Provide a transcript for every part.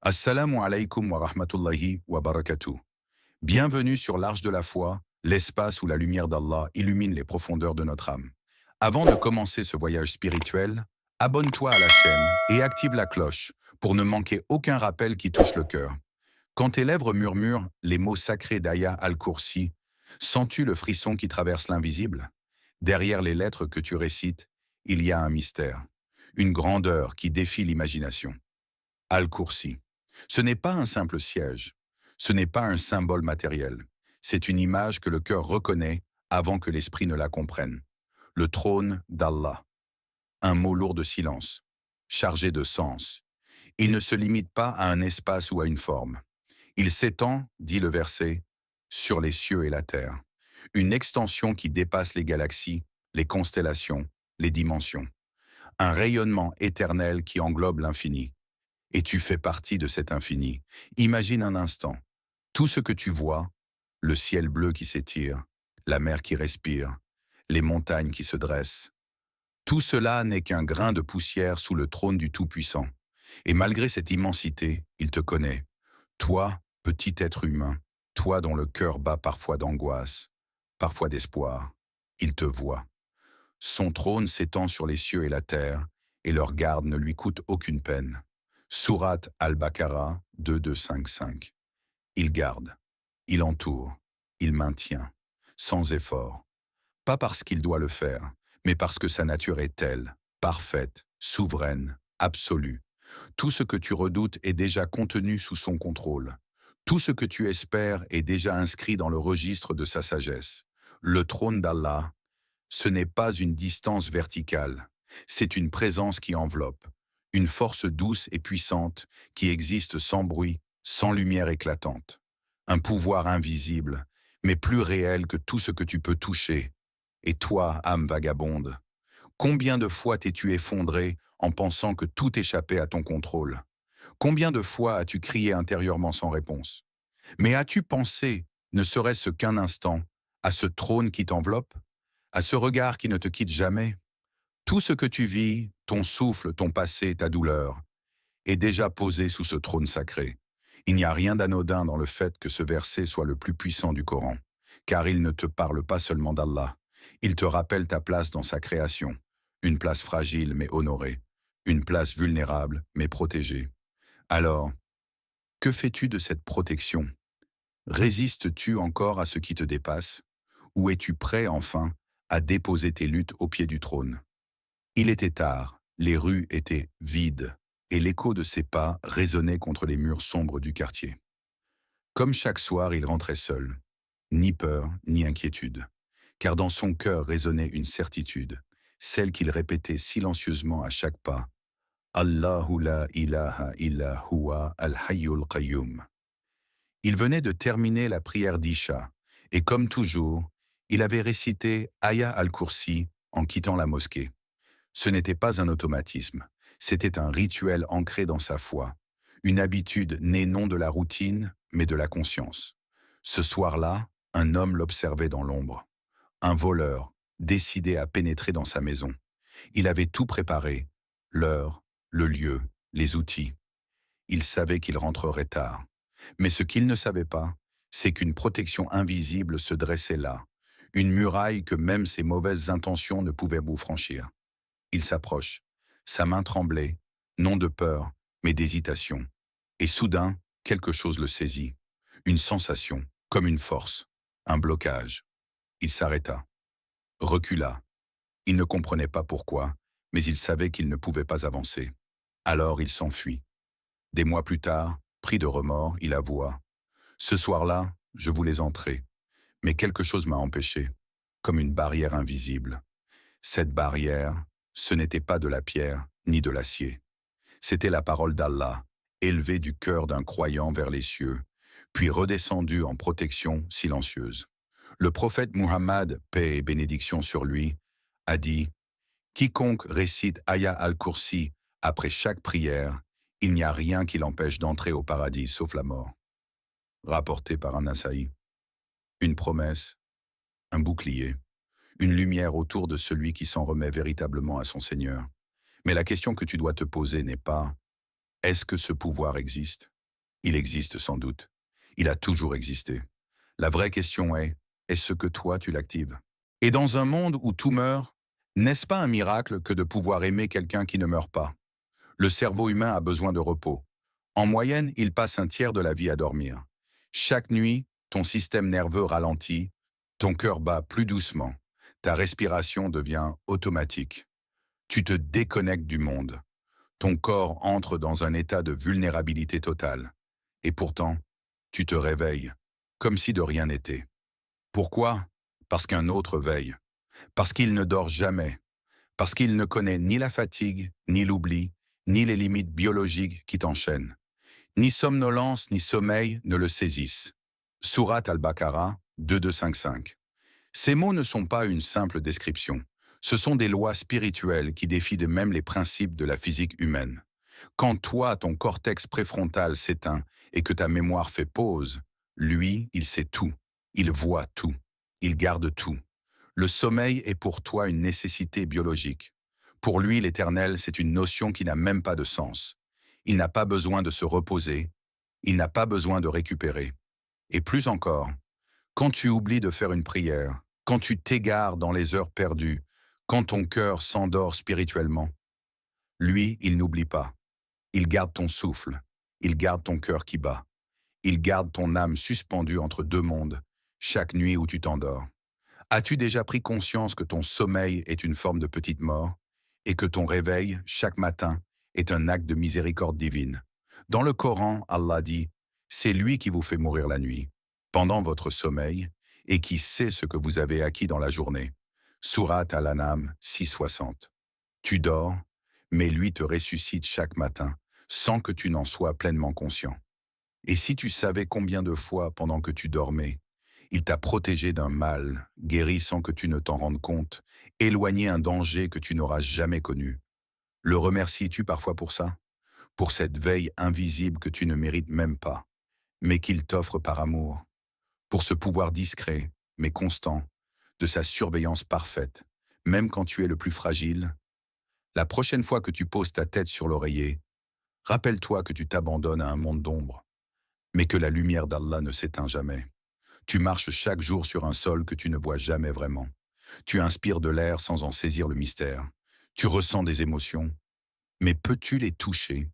Assalamu alaikum wa rahmatullahi wa barakatuh. Bienvenue sur l'Arche de la foi, l'espace où la lumière d'Allah illumine les profondeurs de notre âme. Avant de commencer ce voyage spirituel, abonne-toi à la chaîne et active la cloche pour ne manquer aucun rappel qui touche le cœur. Quand tes lèvres murmurent les mots sacrés d'Aya al-Kursi, sens-tu le frisson qui traverse l'invisible? Derrière les lettres que tu récites, il y a un mystère, une grandeur qui défie l'imagination. Al-Kursi. Ce n'est pas un simple siège, ce n'est pas un symbole matériel, c'est une image que le cœur reconnaît avant que l'esprit ne la comprenne. Le trône d'Allah, un mot lourd de silence, chargé de sens. Il ne se limite pas à un espace ou à une forme. Il s'étend, dit le verset, sur les cieux et la terre. Une extension qui dépasse les galaxies, les constellations, les dimensions. Un rayonnement éternel qui englobe l'infini. Et tu fais partie de cet infini. Imagine un instant, tout ce que tu vois, le ciel bleu qui s'étire, la mer qui respire, les montagnes qui se dressent. Tout cela n'est qu'un grain de poussière sous le trône du Tout-Puissant. Et malgré cette immensité, il te connaît. Toi, petit être humain, toi dont le cœur bat parfois d'angoisse, parfois d'espoir, il te voit. Son trône s'étend sur les cieux et la terre, et leur garde ne lui coûte aucune peine. Sourate Al-Baqarah 2255. Il garde, il entoure, il maintient, sans effort. Pas parce qu'il doit le faire, mais parce que sa nature est telle, parfaite, souveraine, absolue. Tout ce que tu redoutes est déjà contenu sous son contrôle. Tout ce que tu espères est déjà inscrit dans le registre de sa sagesse. Le trône d'Allah, ce n'est pas une distance verticale, c'est une présence qui enveloppe, une force douce et puissante qui existe sans bruit, sans lumière éclatante. Un pouvoir invisible, mais plus réel que tout ce que tu peux toucher. Et toi, âme vagabonde, combien de fois t'es-tu effondré en pensant que tout échappait à ton contrôle? Combien de fois as-tu crié intérieurement sans réponse? Mais as-tu pensé, ne serait-ce qu'un instant, à ce trône qui t'enveloppe? À ce regard qui ne te quitte jamais? Tout ce que tu vis, ton souffle, ton passé, ta douleur, est déjà posé sous ce trône sacré. Il n'y a rien d'anodin dans le fait que ce verset soit le plus puissant du Coran, car il ne te parle pas seulement d'Allah, il te rappelle ta place dans sa création, une place fragile mais honorée, une place vulnérable mais protégée. Alors, que fais-tu de cette protection? Résistes-tu encore à ce qui te dépasse? Ou es-tu prêt enfin à déposer tes luttes au pied du trône? Il était tard, les rues étaient vides, et l'écho de ses pas résonnait contre les murs sombres du quartier. Comme chaque soir, il rentrait seul, ni peur, ni inquiétude, car dans son cœur résonnait une certitude, celle qu'il répétait silencieusement à chaque pas. Allahu la ilaha illa huwa al-hayyul qayyum. Il venait de terminer la prière d'Isha, et comme toujours, il avait récité Aya al-Kursi en quittant la mosquée. Ce n'était pas un automatisme, c'était un rituel ancré dans sa foi, une habitude née non de la routine, mais de la conscience. Ce soir-là, un homme l'observait dans l'ombre, un voleur, décidé à pénétrer dans sa maison. Il avait tout préparé, l'heure, le lieu, les outils. Il savait qu'il rentrerait tard. Mais ce qu'il ne savait pas, c'est qu'une protection invisible se dressait là, une muraille que même ses mauvaises intentions ne pouvaient vous franchir. Il s'approche. Sa main tremblait, non de peur, mais d'hésitation. Et soudain, quelque chose le saisit. Une sensation, comme une force, un blocage. Il s'arrêta, recula. Il ne comprenait pas pourquoi, mais il savait qu'il ne pouvait pas avancer. Alors il s'enfuit. Des mois plus tard, pris de remords, il avoua. Ce soir-là, je voulais entrer, mais quelque chose m'a empêché, comme une barrière invisible. Cette barrière, ce n'était pas de la pierre ni de l'acier. C'était la parole d'Allah, élevée du cœur d'un croyant vers les cieux, puis redescendue en protection silencieuse. Le prophète Muhammad, paix et bénédiction sur lui, a dit « Quiconque récite Aya al-Kursi après chaque prière, il n'y a rien qui l'empêche d'entrer au paradis sauf la mort. » Rapporté par un Nasaï. Une promesse, un bouclier, une lumière autour de celui qui s'en remet véritablement à son Seigneur. Mais la question que tu dois te poser n'est pas « Est-ce que ce pouvoir existe ?» Il existe sans doute. Il a toujours existé. La vraie question est-ce que toi tu l'actives? Et dans un monde où tout meurt, n'est-ce pas un miracle que de pouvoir aimer quelqu'un qui ne meurt pas? Le cerveau humain a besoin de repos. En moyenne, il passe un tiers de la vie à dormir. Chaque nuit, ton système nerveux ralentit, ton cœur bat plus doucement, ta respiration devient automatique. Tu te déconnectes du monde. Ton corps entre dans un état de vulnérabilité totale. Et pourtant, tu te réveilles, comme si de rien n'était. Pourquoi? Parce qu'un autre veille. Parce qu'il ne dort jamais. Parce qu'il ne connaît ni la fatigue, ni l'oubli, ni les limites biologiques qui t'enchaînent. Ni somnolence, ni sommeil ne le saisissent. Sourate al-Baqarah 2255. Ces mots ne sont pas une simple description. Ce sont des lois spirituelles qui défient de même les principes de la physique humaine. Quand toi, ton cortex préfrontal s'éteint et que ta mémoire fait pause, lui, il sait tout. Il voit tout. Il garde tout. Le sommeil est pour toi une nécessité biologique. Pour lui, l'éternel, c'est une notion qui n'a même pas de sens. Il n'a pas besoin de se reposer. Il n'a pas besoin de récupérer. Et plus encore, quand tu oublies de faire une prière, quand tu t'égares dans les heures perdues, quand ton cœur s'endort spirituellement, lui, il n'oublie pas. Il garde ton souffle. Il garde ton cœur qui bat. Il garde ton âme suspendue entre deux mondes, chaque nuit où tu t'endors. As-tu déjà pris conscience que ton sommeil est une forme de petite mort et que ton réveil, chaque matin, est un acte de miséricorde divine? Dans le Coran, Allah dit « C'est lui qui vous fait mourir la nuit, pendant votre sommeil, et qui sait ce que vous avez acquis dans la journée. » Sourate Al-An'am 660. Tu dors, mais lui te ressuscite chaque matin, sans que tu n'en sois pleinement conscient. Et si tu savais combien de fois, pendant que tu dormais, il t'a protégé d'un mal, guéri sans que tu ne t'en rendes compte, éloigné un danger que tu n'auras jamais connu. Le remercies-tu parfois pour ça? Pour cette veille invisible que tu ne mérites même pas, mais qu'il t'offre par amour? Pour ce pouvoir discret, mais constant, de sa surveillance parfaite, même quand tu es le plus fragile? La prochaine fois que tu poses ta tête sur l'oreiller, rappelle-toi que tu t'abandonnes à un monde d'ombre, mais que la lumière d'Allah ne s'éteint jamais. Tu marches chaque jour sur un sol que tu ne vois jamais vraiment. Tu inspires de l'air sans en saisir le mystère. Tu ressens des émotions, mais peux-tu les toucher?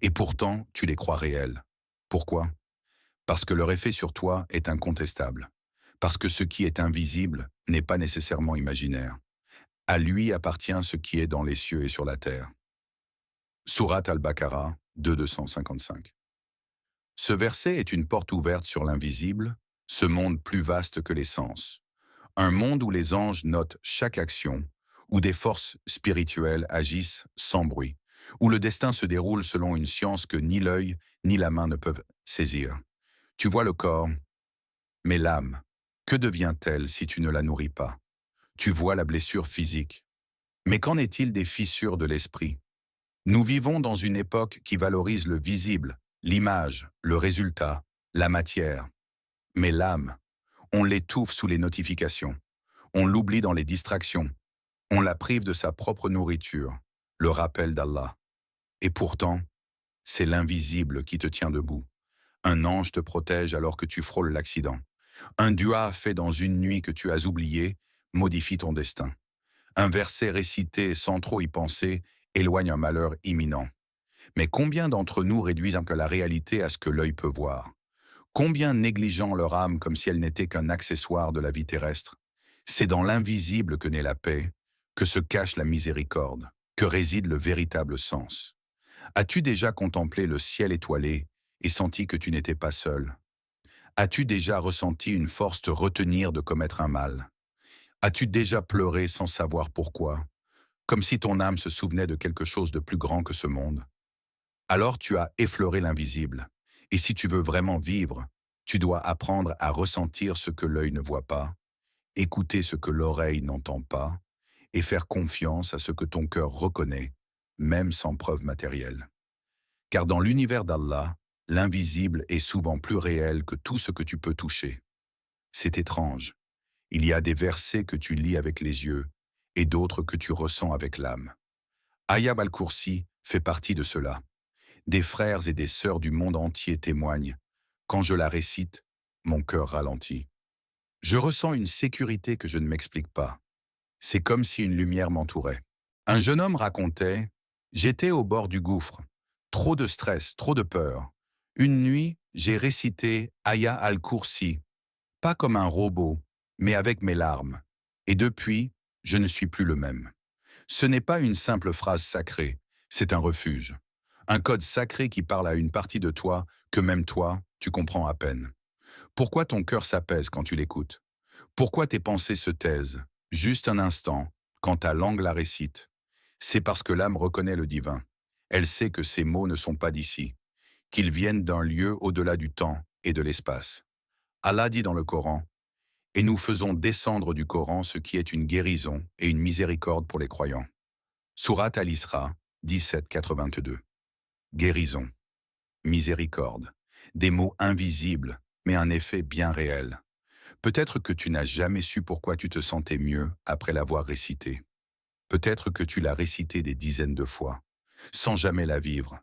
Et pourtant, tu les crois réelles. Pourquoi? Parce que leur effet sur toi est incontestable. Parce que ce qui est invisible n'est pas nécessairement imaginaire. À lui appartient ce qui est dans les cieux et sur la terre. Sourate Al-Baqarah 2255. Ce verset est une porte ouverte sur l'invisible, ce monde plus vaste que les sens. Un monde où les anges notent chaque action, où des forces spirituelles agissent sans bruit, où le destin se déroule selon une science que ni l'œil ni la main ne peuvent saisir. Tu vois le corps, mais l'âme, que devient-elle si tu ne la nourris pas? Tu vois la blessure physique. Mais qu'en est-il des fissures de l'esprit? Nous vivons dans une époque qui valorise le visible, l'image, le résultat, la matière. Mais l'âme, on l'étouffe sous les notifications. On l'oublie dans les distractions. On la prive de sa propre nourriture, le rappel d'Allah. Et pourtant, c'est l'invisible qui te tient debout. Un ange te protège alors que tu frôles l'accident. Un dua fait dans une nuit que tu as oublié modifie ton destin. Un verset récité sans trop y penser éloigne un malheur imminent. Mais combien d'entre nous réduisent un peu la réalité à ce que l'œil peut voir? Combien négligeant leur âme comme si elle n'était qu'un accessoire de la vie terrestre? C'est dans l'invisible que naît la paix, que se cache la miséricorde, que réside le véritable sens. As-tu déjà contemplé le ciel étoilé et senti que tu n'étais pas seul? As-tu déjà ressenti une force te retenir de commettre un mal? As-tu déjà pleuré sans savoir pourquoi, comme si ton âme se souvenait de quelque chose de plus grand que ce monde? Alors tu as effleuré l'invisible. Et si tu veux vraiment vivre, tu dois apprendre à ressentir ce que l'œil ne voit pas, écouter ce que l'oreille n'entend pas, et faire confiance à ce que ton cœur reconnaît, même sans preuve matérielle. Car dans l'univers d'Allah, l'invisible est souvent plus réel que tout ce que tu peux toucher. C'est étrange. Il y a des versets que tu lis avec les yeux et d'autres que tu ressens avec l'âme. Ayat al-Kursi fait partie de cela. Des frères et des sœurs du monde entier témoignent. Quand je la récite, mon cœur ralentit. Je ressens une sécurité que je ne m'explique pas. C'est comme si une lumière m'entourait. Un jeune homme racontait: j'étais au bord du gouffre. Trop de stress, trop de peur. Une nuit, j'ai récité Aya al-Kursi, pas comme un robot, mais avec mes larmes. Et depuis, je ne suis plus le même. Ce n'est pas une simple phrase sacrée, c'est un refuge. Un code sacré qui parle à une partie de toi que même toi, tu comprends à peine. Pourquoi ton cœur s'apaise quand tu l'écoutes? Pourquoi tes pensées se taisent, juste un instant, quand ta langue la récite? C'est parce que l'âme reconnaît le divin. Elle sait que ces mots ne sont pas d'ici, qu'ils viennent d'un lieu au-delà du temps et de l'espace. Allah dit dans le Coran: « Et nous faisons descendre du Coran ce qui est une guérison et une miséricorde pour les croyants. » Sourate Al-Isra 17-82. Guérison, miséricorde, des mots invisibles, mais un effet bien réel. Peut-être que tu n'as jamais su pourquoi tu te sentais mieux après l'avoir récité. Peut-être que tu l'as récité des dizaines de fois, sans jamais la vivre.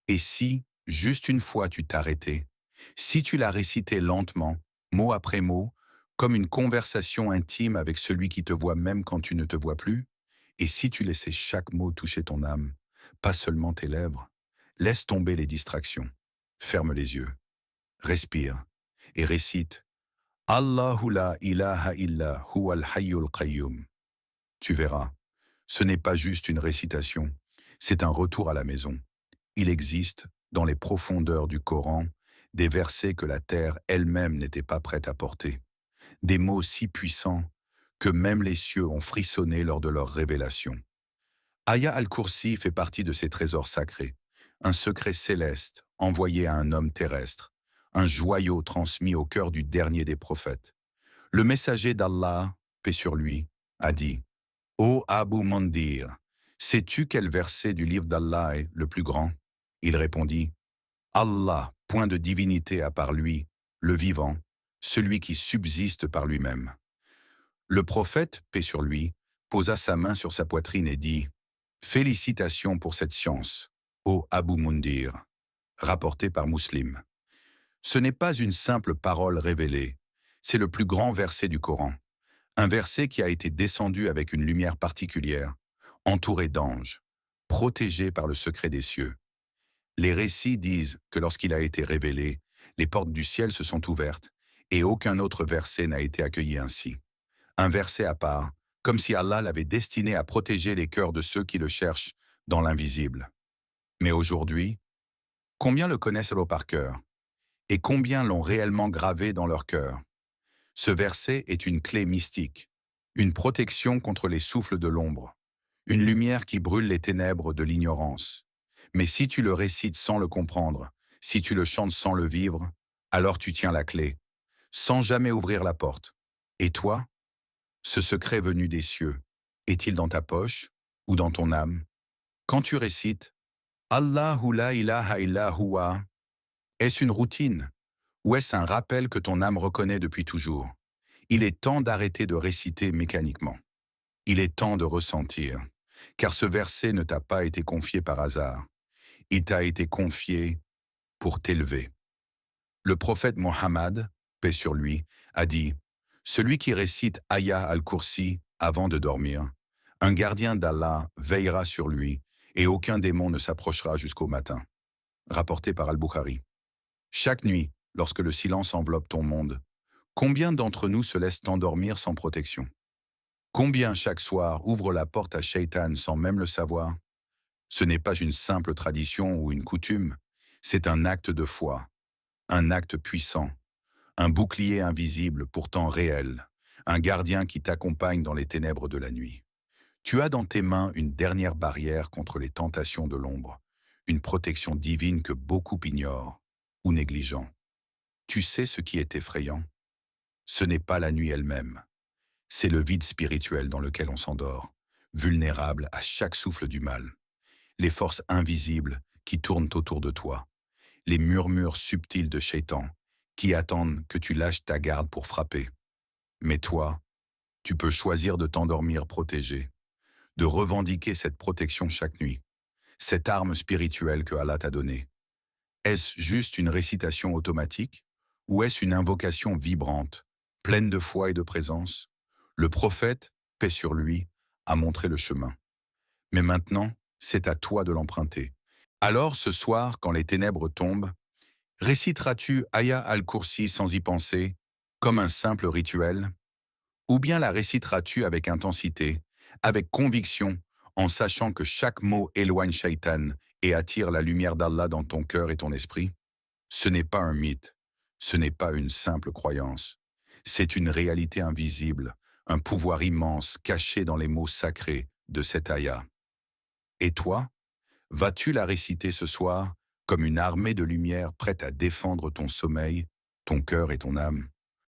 Et si, juste une fois, tu t'arrêtais, si tu l'as récité lentement, mot après mot, comme une conversation intime avec celui qui te voit même quand tu ne te vois plus, et si tu laissais chaque mot toucher ton âme, pas seulement tes lèvres, laisse tomber les distractions, ferme les yeux, respire et récite Allahu la ilaha illa huwal hayyul qayyum. Tu verras, ce n'est pas juste une récitation, c'est un retour à la maison. Il existe, dans les profondeurs du Coran, des versets que la terre elle-même n'était pas prête à porter. Des mots si puissants que même les cieux ont frissonné lors de leur révélation. Aya al-Kursi fait partie de ces trésors sacrés, un secret céleste envoyé à un homme terrestre, un joyau transmis au cœur du dernier des prophètes. Le messager d'Allah, paix sur lui, a dit: « Ô Abu Mandir, sais-tu quel verset du livre d'Allah est le plus grand ?» Il répondit: « Allah, point de divinité à part lui, le vivant, celui qui subsiste par lui-même. » Le prophète, paix sur lui, posa sa main sur sa poitrine et dit: « Félicitations pour cette science, ô Abu Mundir », rapporté par Muslim. Ce n'est pas une simple parole révélée, c'est le plus grand verset du Coran. Un verset qui a été descendu avec une lumière particulière, entouré d'anges, protégé par le secret des cieux. Les récits disent que lorsqu'il a été révélé, les portes du ciel se sont ouvertes et aucun autre verset n'a été accueilli ainsi. Un verset à part, comme si Allah l'avait destiné à protéger les cœurs de ceux qui le cherchent dans l'invisible. Mais aujourd'hui, combien le connaissent par cœur? Et combien l'ont réellement gravé dans leur cœur? Ce verset est une clé mystique, une protection contre les souffles de l'ombre, une lumière qui brûle les ténèbres de l'ignorance. Mais si tu le récites sans le comprendre, si tu le chantes sans le vivre, alors tu tiens la clé, sans jamais ouvrir la porte. Et toi, ce secret venu des cieux, est-il dans ta poche ou dans ton âme? Quand tu récites « Allahu la ilaha illa huwa », est-ce une routine ou est-ce un rappel que ton âme reconnaît depuis toujours? Il est temps d'arrêter de réciter mécaniquement. Il est temps de ressentir, car ce verset ne t'a pas été confié par hasard. Il t'a été confié pour t'élever. Le prophète Mohammed, paix sur lui, a dit: « Celui qui récite Aya al-Kursi avant de dormir, un gardien d'Allah veillera sur lui et aucun démon ne s'approchera jusqu'au matin. » Rapporté par Al-Bukhari. Chaque nuit, lorsque le silence enveloppe ton monde, combien d'entre nous se laissent endormir sans protection? Combien chaque soir ouvrent la porte à Shaitan sans même le savoir? Ce n'est pas une simple tradition ou une coutume, c'est un acte de foi, un acte puissant, un bouclier invisible pourtant réel, un gardien qui t'accompagne dans les ténèbres de la nuit. Tu as dans tes mains une dernière barrière contre les tentations de l'ombre, une protection divine que beaucoup ignorent ou négligent. Tu sais ce qui est effrayant? Ce n'est pas la nuit elle-même, c'est le vide spirituel dans lequel on s'endort, vulnérable à chaque souffle du mal. Les forces invisibles qui tournent autour de toi, les murmures subtils de Shaitan qui attendent que tu lâches ta garde pour frapper. Mais toi, tu peux choisir de t'endormir protégé, de revendiquer cette protection chaque nuit. cette arme spirituelle que Allah t'a donnée? Est-ce juste une récitation automatique ou est-ce une invocation vibrante, pleine de foi et de présence? Le prophète, paix sur lui, a montré le chemin. Mais maintenant, c'est à toi de l'emprunter. Alors, ce soir, quand les ténèbres tombent, réciteras-tu Aya al-Kursi sans y penser, comme un simple rituel? Ou bien la réciteras-tu avec intensité, avec conviction, en sachant que chaque mot éloigne Shaitan et attire la lumière d'Allah dans ton cœur et ton esprit? Ce n'est pas un mythe, ce n'est pas une simple croyance. C'est une réalité invisible, un pouvoir immense caché dans les mots sacrés de cette Aya. Et toi, vas-tu la réciter ce soir comme une armée de lumière prête à défendre ton sommeil, ton cœur et ton âme?